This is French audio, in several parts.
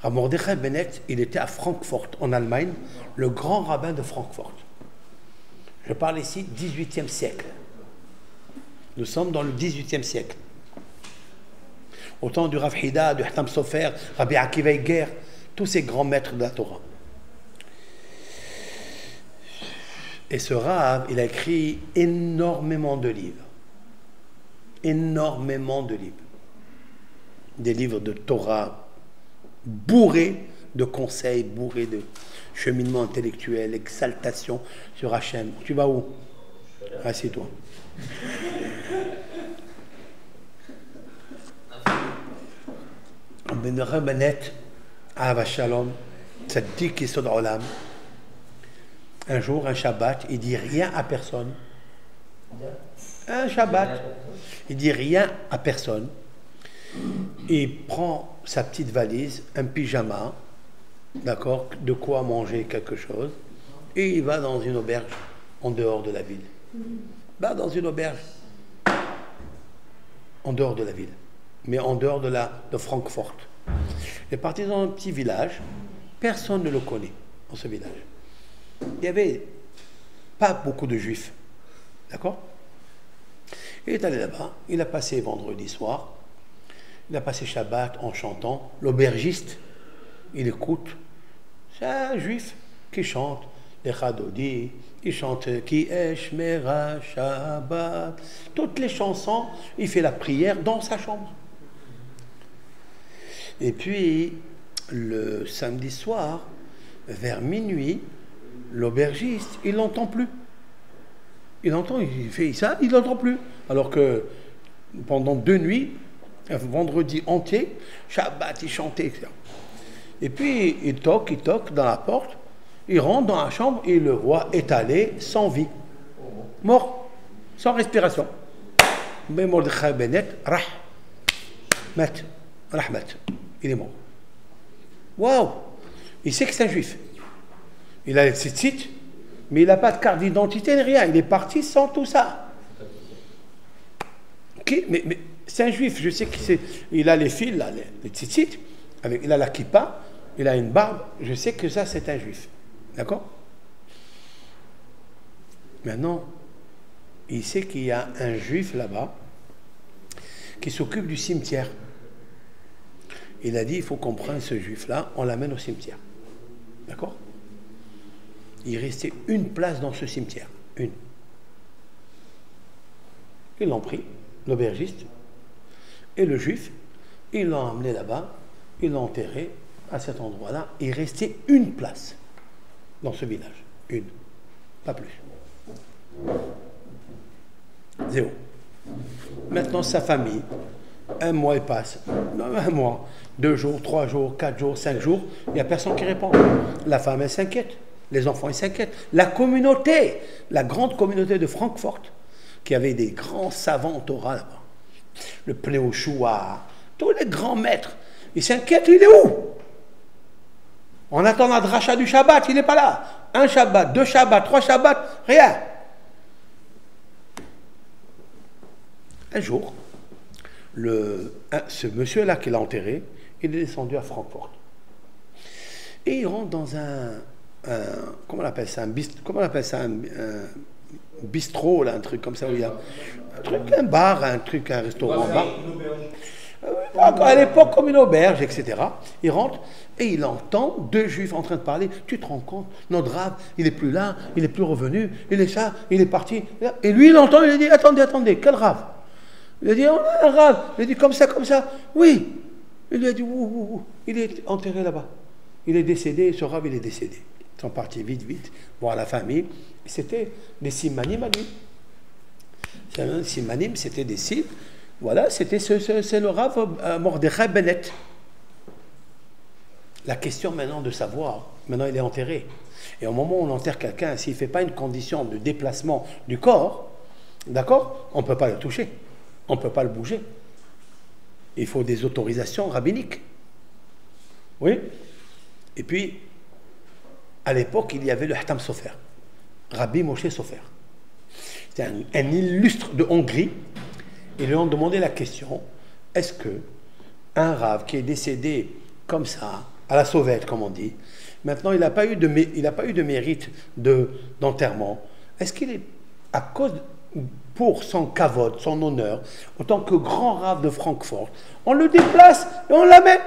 Rav Mordechai Bennett, il était à Francfort, en Allemagne, le grand rabbin de Francfort. Je parle ici 18e siècle. Nous sommes dans le 18e siècle. Au temps du Rav Hida, du Hatam Sofer, Rabbi Akiva Iger, tous ces grands maîtres de la Torah. Et ce Rav, il a écrit énormément de livres. Énormément de livres. Des livres de Torah bourrés de conseils, bourrés de cheminement intellectuel, exaltation sur Hachem. Tu vas où? Assieds-toi. Ben Bennett, Ahava Shalom, Tzaddik Yesod Olam. Un jour, un Shabbat, il dit rien à personne. Un Shabbat, il dit rien à personne. Il prend sa petite valise, un pyjama, d'accord, de quoi manger quelque chose, et il va dans une auberge en dehors de la ville. Va dans une auberge en dehors de la ville, mais en dehors de Francfort. Il est parti dans un petit village, personne ne le connaît dans ce village. Il n'y avait pas beaucoup de juifs, d'accord? Il est allé là-bas, il a passé vendredi soir, il a passé Shabbat en chantant. L'aubergiste, il écoute, c'est un juif qui chante les Chadodi, il chante Ki Eshmera Shabbat, toutes les chansons, il fait la prière dans sa chambre. Et puis, le samedi soir, vers minuit, l'aubergiste, il l'entend plus. Il entend, il fait ça, il l'entend plus. Alors que pendant 2 nuits, un vendredi entier, Shabbat, il chantait, etc. Et puis, il toque dans la porte, il rentre dans la chambre et le roi est allé sans vie. Mort, sans respiration. Mais Mordechai Bennett, Rahmat, il est mort. Waouh! Il sait que c'est un juif. Il a les tzitzit, mais il n'a pas de carte d'identité ni rien. Il est parti sans tout ça. Okay, mais c'est un juif. Je sais qu'il a les fils, là, les tzitzit, il a la kippa, il a une barbe. Je sais que ça, c'est un juif. D'accord? Maintenant, il sait qu'il y a un juif là-bas qui s'occupe du cimetière. Il a dit, il faut qu'on prenne ce juif-là, on l'amène au cimetière. D'accord? Il restait une place dans ce cimetière. Une. Ils l'ont pris, l'aubergiste, et le juif, ils l'ont emmené là-bas, ils l'ont enterré à cet endroit-là. Il restait une place dans ce village. Une. Pas plus. 0. Maintenant, sa famille, 1 mois il passe. Non, 1 mois, 2 jours, 3 jours, 4 jours, 5 jours, il n'y a personne qui répond. La femme, elle s'inquiète. Les enfants, ils s'inquiètent. La communauté, la grande communauté de Francfort, qui avait des grands savants en Torah là-bas, le Pléochoua, tous les grands maîtres, ils s'inquiètent, il est où? On attend la dracha du Shabbat, il n'est pas là. 1 Shabbat, 2 Shabbats, 3 Shabbats, rien. Un jour, ce monsieur-là qui l'a enterré, il est descendu à Francfort. Et il rentre dans comment on appelle ça, un bistrot, là, un truc comme ça, où il y a un bar, un restaurant, bar. À l'époque, comme une auberge, etc. Il rentre et il entend 2 juifs en train de parler. Tu te rends compte, notre Rav, il n'est plus là, il n'est plus revenu, il est ça, il est parti. Et lui, il entend, il a dit, attendez, quel Rav? Il a dit, on a un Rav. Il a dit, comme ça. Oui. Il lui a dit, il est enterré là-bas. Il est décédé, ce Rav, il est décédé. Ils sont partis vite, voir la famille. C'était des simanim à lui. Les simanim, c'était des signes. Voilà, c'est le Rav Mordechai Bennett. La question maintenant de savoir, maintenant il est enterré. Et au moment où on enterre quelqu'un, s'il ne fait pas une condition de déplacement du corps, d'accord, on ne peut pas le toucher. On ne peut pas le bouger. Il faut des autorisations rabbiniques. Oui. Et puis, à l'époque, il y avait le Hatam Sofer, Rabbi Moshe Sofer. C'est un illustre de Hongrie. Ils lui ont demandé la question, est-ce que un Rav qui est décédé comme ça, à la sauvette, comme on dit. Maintenant, il n'a pas eu de mérite d'enterrement. Est-ce qu'il est, à cause, pour son kavod, son honneur, en tant que grand rave de Francfort, on le déplace et on l'amène?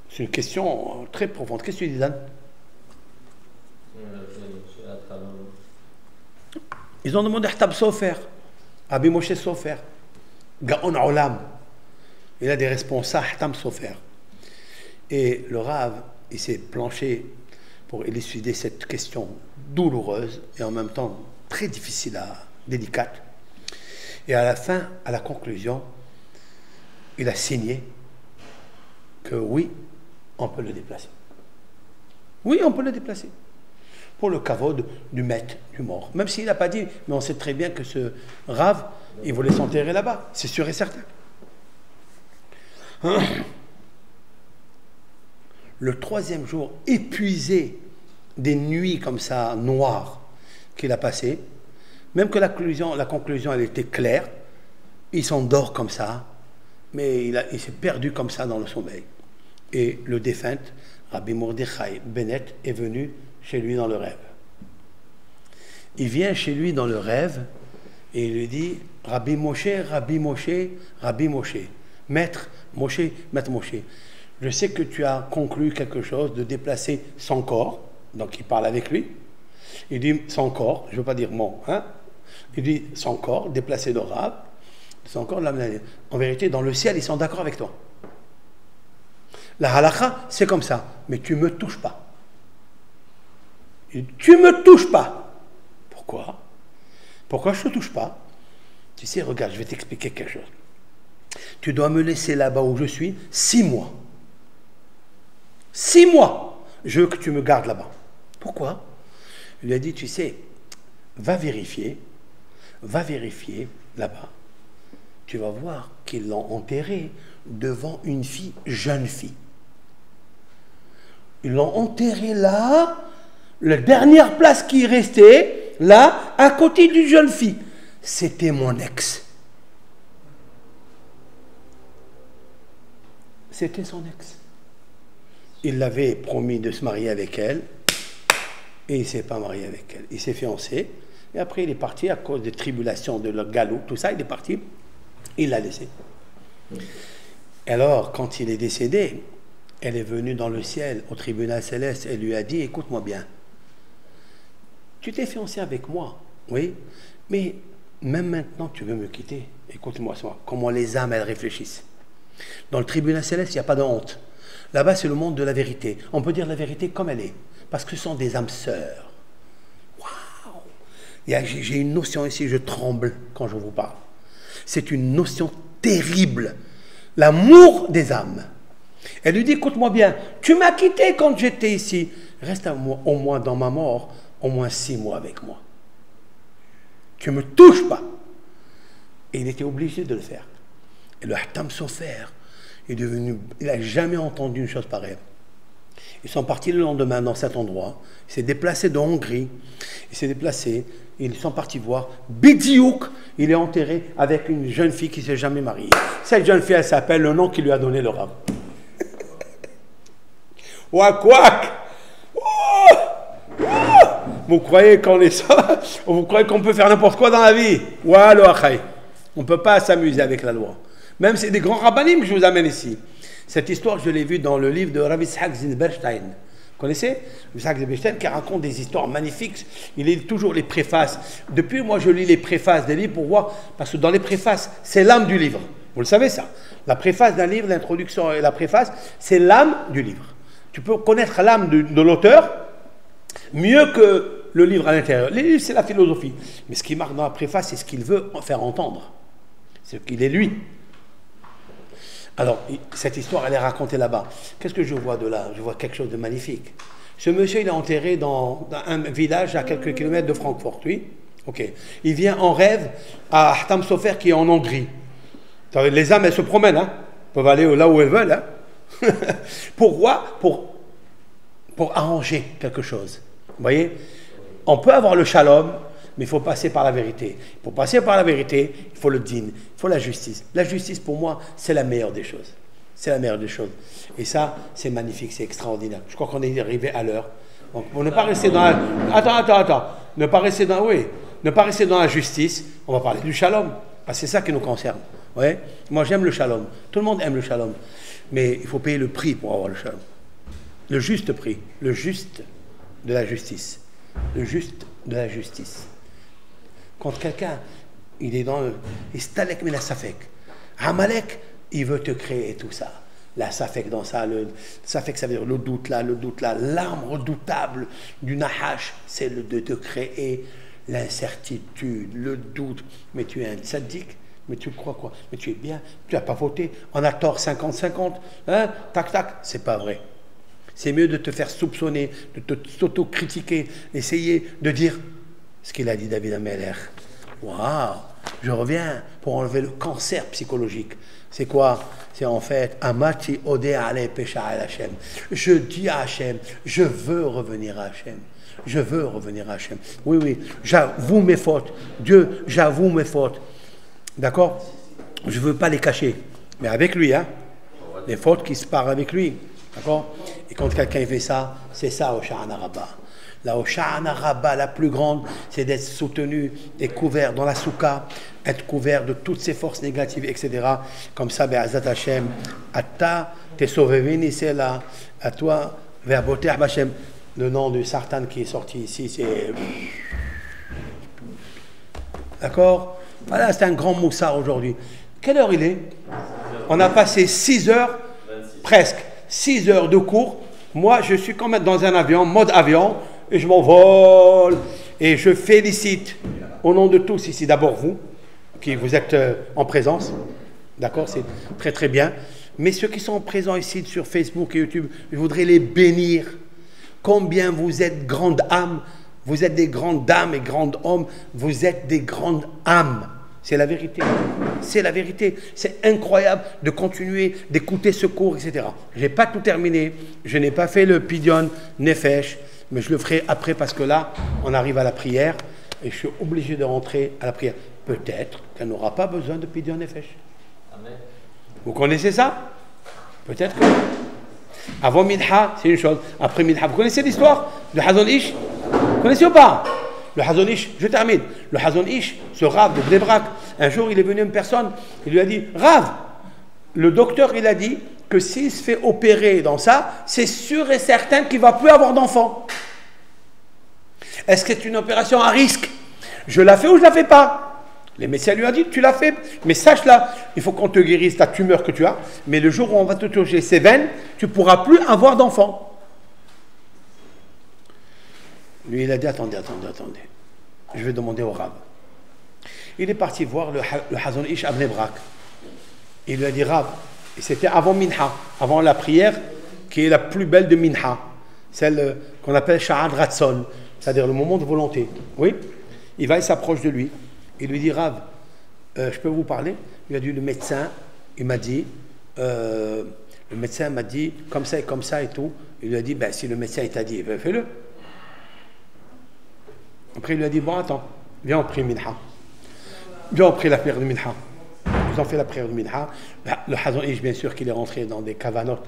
C'est une question très profonde. Qu'est-ce que tu dis, Dan? Ils ont demandé à Htab Sofer, Rabbi Moshe Sofer, Gaon Olam. Il a des responsables, Htab Sofer. Et le Rav, il s'est planché pour élucider cette question douloureuse et en même temps très difficile, délicate. Et à la fin, à la conclusion, il a signé que oui, on peut le déplacer. Oui, on peut le déplacer. Pour le kavod du maître, du mort. Même s'il n'a pas dit, mais on sait très bien que ce Rav, il voulait s'enterrer là-bas. C'est sûr et certain. Le 3e jour, épuisé des nuits comme ça, noires, qu'il a passées, même que la conclusion, elle était claire, il s'endort comme ça, mais il s'est perdu comme ça dans le sommeil. Et le défunt, Rabbi Mordechai Bennett, est venu chez lui dans le rêve. Il vient chez lui dans le rêve et il lui dit, Rabbi Moshe, Rabbi Moshe, Rabbi Moshe, Maître Moshe, Maître Moshe, je sais que tu as conclu quelque chose de déplacer son corps. Donc il parle avec lui. Il dit son corps, je ne veux pas dire mon, hein. Il dit son corps, déplacer le Rav, son corps, en vérité, dans le ciel, ils sont d'accord avec toi. La halakha, c'est comme ça, mais tu ne me touches pas. Tu ne me touches pas. Pourquoi? Pourquoi je ne te touche pas? Tu sais, regarde, je vais t'expliquer quelque chose. Tu dois me laisser là-bas où je suis 6 mois. 6 mois, je veux que tu me gardes là-bas. Pourquoi? Il lui a dit, tu sais, va vérifier là-bas. Tu vas voir qu'ils l'ont enterré devant une fille, jeune fille. Ils l'ont enterré là, la dernière place qui restait, là, à côté d'une jeune fille. C'était mon ex. C'était son ex. Il l'avait promis de se marier avec elle et il ne s'est pas marié avec elle. Il s'est fiancé et après il est parti à cause des tribulations de leur galop, tout ça, il est parti, il l'a laissé. Alors, quand il est décédé, elle est venue dans le ciel, au tribunal céleste, elle lui a dit, écoute-moi bien, tu t'es fiancé avec moi, oui, mais même maintenant tu veux me quitter. Écoute-moi ça, comment les âmes, elles réfléchissent. Dans le tribunal céleste, il n'y a pas de honte. Là-bas, c'est le monde de la vérité. On peut dire la vérité comme elle est, parce que ce sont des âmes sœurs. Waouh! J'ai une notion ici, je tremble quand je vous parle. C'est une notion terrible. L'amour des âmes. Elle lui dit, écoute-moi bien, tu m'as quitté quand j'étais ici. Reste au moins dans ma mort, au moins 6 mois avec moi. Tu ne me touches pas. Et il était obligé de le faire. Et le Hatam Sofer est devenu... Il n'a jamais entendu une chose pareille. Ils sont partis le lendemain dans cet endroit. Il s'est déplacé de Hongrie. Il s'est déplacé. Ils sont partis voir. Bidiouk, il est enterré avec une jeune fille qui ne s'est jamais mariée. Cette jeune fille, elle s'appelle le nom qu'il lui a donné le Rav. Ouak, ouak. Vous croyez qu'on est ça? Vous croyez qu'on peut faire n'importe quoi dans la vie? On ne peut pas s'amuser avec la loi. Même c'est des grands rabbinim que je vous amène ici. Cette histoire, je l'ai vue dans le livre de Rav Yitzhak Zilberstein. Vous connaissez Rav Yitzhak Zilberstein qui raconte des histoires magnifiques. Il lit toujours les préfaces. Depuis, moi, je lis les préfaces des livres pour voir, parce que dans les préfaces, c'est l'âme du livre. Vous le savez ça? La préface d'un livre, l'introduction et la préface, c'est l'âme du livre. Tu peux connaître l'âme de l'auteur mieux que le livre à l'intérieur. Le livre, c'est la philosophie. Mais ce qui marque dans la préface, c'est ce qu'il veut faire entendre. C'est ce qu'il est lui. Alors, cette histoire, elle est racontée là-bas. Qu'est-ce que je vois de là? Je vois quelque chose de magnifique. Ce monsieur, il est enterré dans un village à quelques kilomètres de Francfort, oui. Ok. Il vient en rêve à Hatam Sofer, qui est en Hongrie. Les âmes, elles se promènent, hein. Elles peuvent aller là où elles veulent, hein. Pourquoi? Pour arranger quelque chose. Vous voyez? On peut avoir le shalom, mais il faut passer par la vérité. Pour passer par la vérité, il faut le din, il faut la justice. La justice, pour moi, c'est la meilleure des choses. C'est la meilleure des choses. Et ça, c'est magnifique, c'est extraordinaire. Je crois qu'on est arrivé à l'heure. Donc, pour ne pas rester dans la... Attends. Ne pas rester dans... Oui. Ne pas rester dans la justice. On va parler du shalom. Parce que c'est ça qui nous concerne. Ouais. Moi, j'aime le shalom. Tout le monde aime le shalom. Mais il faut payer le prix pour avoir le shalom. Le juste prix. Le juste de la justice. Le juste de la justice. Quand quelqu'un, il est dans le... Istalek mina safek. Amalek, il veut te créer tout ça. La safek dans ça, le safek, ça veut dire le doute là. L'arme redoutable du nahash, c'est de te créer l'incertitude, le doute. Mais tu es un tzaddik, mais tu crois quoi? Mais tu es bien, tu n'as pas voté, on a tort 50-50, hein? Tac, c'est pas vrai. C'est mieux de te faire soupçonner, de t'auto-critiquer, essayer de dire ce qu'il a dit David Ameller. Waouh! Je reviens pour enlever le cancer psychologique. C'est quoi? C'est en fait Amati Ode Ale Pesha El Hashem. Je dis à Hashem, je veux revenir à Hashem. Je veux revenir à Hashem. Oui, j'avoue mes fautes. Dieu, j'avoue mes fautes. D'accord? Je ne veux pas les cacher. Mais avec lui, hein? Les fautes qui se parlent avec lui. D'accord? Et quand quelqu'un fait ça, c'est ça Hosha'ana Rabbah. La Hosha'ana Rabbah, la plus grande, c'est d'être soutenu et couvert dans la soukha, être couvert de toutes ces forces négatives, etc. Comme ça, Be'azat Hashem, Atta, t'es sauvé, vini, c'est là, à toi, vers Boter Hashem. Le nom du Sartan qui est sorti ici, c'est... D'accord? Voilà, c'est un grand moussard aujourd'hui. Quelle heure il est? On a passé 6 heures, presque 6 heures de cours. Moi, je suis quand même dans un avion, mode avion, et je m'envole. Et je félicite, au nom de tous ici, d'abord vous, qui vous êtes en présence. D'accord? C'est très très bien. Mais ceux qui sont présents ici sur Facebook et YouTube, je voudrais les bénir. Combien vous êtes grandes âmes, vous êtes des grandes dames et grands hommes, vous êtes des grandes âmes. C'est la vérité. C'est la vérité. C'est incroyable de continuer d'écouter ce cours, etc. Je n'ai pas tout terminé. Je n'ai pas fait le Pidyon Nefesh, mais je le ferai après parce que là, on arrive à la prière et je suis obligé de rentrer à la prière. Peut-être qu'elle n'aura pas besoin de Pidyon Nefesh. Amen. Vous connaissez ça? Peut-être que... Avant Minha, c'est une chose. Après Minha, vous connaissez l'histoire de Hazon Ish? Vous connaissez ou pas? Le Hazon Ish, je termine. Le Hazon Ish, ce Rav de Bnei Brak, un jour il est venu une personne, il lui a dit, Rav, le docteur il a dit que s'il se fait opérer dans ça, c'est sûr et certain qu'il ne va plus avoir d'enfant. Est-ce que c'est une opération à risque? Je la fais ou je ne la fais pas? Les médecins lui ont dit, tu l'as fait, mais sache-la, il faut qu'on te guérisse ta tumeur que tu as, mais le jour où on va te toucher ces veines, tu ne pourras plus avoir d'enfant. Lui, il a dit, attendez. Je vais demander au Rav. Il est parti voir le Hazon Ish à Bnei Brak. Il lui a dit, Rav, et c'était avant Minha, avant la prière, qui est la plus belle de Minha, celle qu'on appelle Sha'ad Ratson, c'est-à-dire le moment de volonté. Oui? Il va, il s'approche de lui. Il lui dit, Rav, je peux vous parler? Il lui a dit, le médecin, il m'a dit, comme ça et tout. Il lui a dit, ben, si le médecin il t'a dit, ben, fais-le. Après, il lui a dit, bon, attends, viens, on prie Minha. Viens, on prie la prière de Minha. Ils ont fait la prière de Minha. Le Hazon Ish, bien sûr, qu'il est rentré dans des cavanotes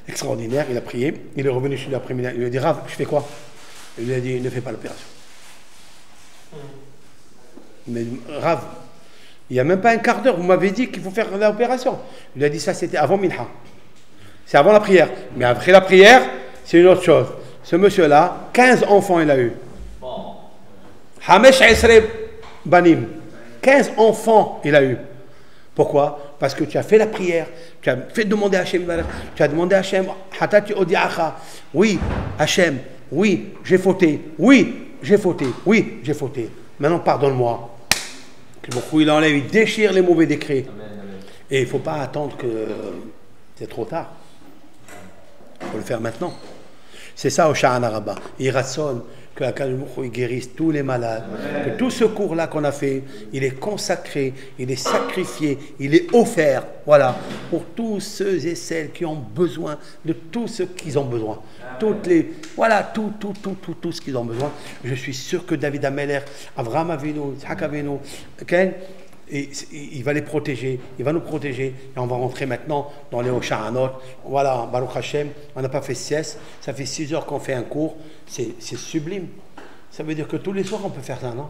extraordinaires. Il a prié. Il est revenu chez lui après Minha. Il lui a dit, Rav, je fais quoi? Il lui a dit, ne fais pas l'opération. Mais Rav, il n'y a même pas un quart d'heure, vous m'avez dit qu'il faut faire l'opération. Il a dit ça, c'était avant Minha. C'est avant la prière. Mais après la prière, c'est une autre chose. Ce monsieur-là, 15 enfants il a eu. Hamesh Esre Banim. 15 enfants il a eu. Pourquoi? Parce que tu as fait la prière, tu as fait demander à Hachem, tu as demandé à Hachem, Hatati Odiacha. Oui, Hachem, oui, j'ai fauté. Oui, j'ai fauté. Maintenant, pardonne-moi. Beaucoup il enlève, il déchire les mauvais décrets. Et il ne faut pas attendre que c'est trop tard. Il faut le faire maintenant. C'est ça au Sha'ana Rabbah. Il rassonne que Akadosh Baruch Hu il guérisse tous les malades. Que tout ce cours-là qu'on a fait, il est consacré, il est sacrifié, il est offert. Voilà. Pour tous ceux et celles qui ont besoin de tout ce qu'ils ont besoin. Voilà, tout ce qu'ils ont besoin. Je suis sûr que David Ameller, Avraham Avinu, Yitzhak Avinu, Et il va les protéger, il va nous protéger. Et on va rentrer maintenant dans les Osharanot. Voilà, Baruch Hashem, on n'a pas fait sieste. Ça fait 6 heures qu'on fait un cours. C'est sublime. Ça veut dire que tous les soirs, on peut faire ça, non?